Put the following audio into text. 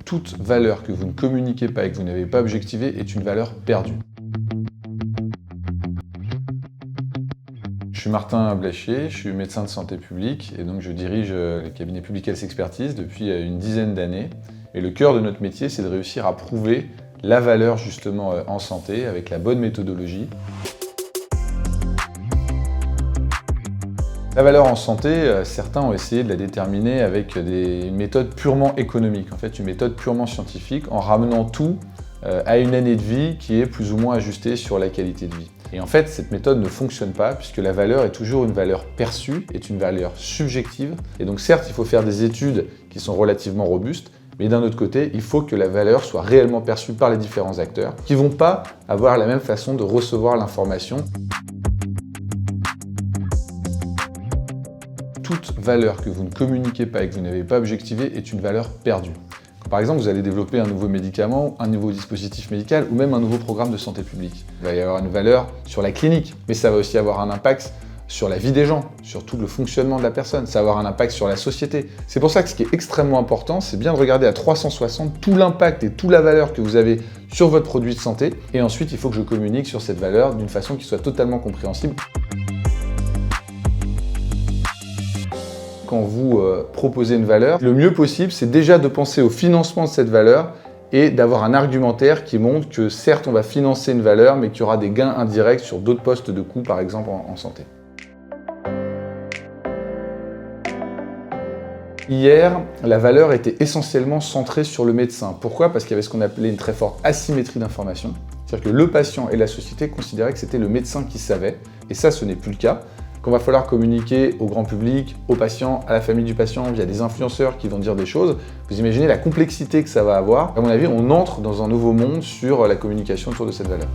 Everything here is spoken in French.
toute valeur que vous ne communiquez pas et que vous n'avez pas objectivée est une valeur perdue. Je suis Martin Blachier, je suis médecin de santé publique et donc je dirige le cabinet Public Health Expertise depuis une dizaine d'années. Et le cœur de notre métier, c'est de réussir à prouver la valeur justement en santé avec la bonne méthodologie. La valeur en santé, certains ont essayé de la déterminer avec une méthode purement économique, en fait une méthode purement scientifique, en ramenant tout à une année de vie qui est plus ou moins ajustée sur la qualité de vie. Et en fait, cette méthode ne fonctionne pas puisque la valeur est toujours une valeur perçue, est une valeur subjective. Et donc certes, il faut faire des études qui sont relativement robustes, mais d'un autre côté, il faut que la valeur soit réellement perçue par les différents acteurs qui ne vont pas avoir la même façon de recevoir l'information. Toute valeur que vous ne communiquez pas et que vous n'avez pas objectivée est une valeur perdue. Par exemple, vous allez développer un nouveau médicament, un nouveau dispositif médical ou même un nouveau programme de santé publique. Il va y avoir une valeur sur la clinique, mais ça va aussi avoir un impact sur la vie des gens, sur tout le fonctionnement de la personne, ça va avoir un impact sur la société. C'est pour ça que ce qui est extrêmement important, c'est bien de regarder à 360 tout l'impact et toute la valeur que vous avez sur votre produit de santé. Et ensuite, il faut que je communique sur cette valeur d'une façon qui soit totalement compréhensible. Quand vous proposez une valeur, le mieux possible, c'est déjà de penser au financement de cette valeur et d'avoir un argumentaire qui montre que certes, on va financer une valeur, mais qu'il y aura des gains indirects sur d'autres postes de coûts, par exemple en santé. Hier, la valeur était essentiellement centrée sur le médecin. Pourquoi? Parce qu'il y avait ce qu'on appelait une très forte asymétrie d'information. C'est-à-dire que le patient et la société considéraient que c'était le médecin qui savait, et ça, ce n'est plus le cas. Qu'on va falloir communiquer au grand public, aux patients, à la famille du patient, via des influenceurs qui vont dire des choses. Vous imaginez la complexité que ça va avoir. À mon avis, on entre dans un nouveau monde sur la communication autour de cette valeur.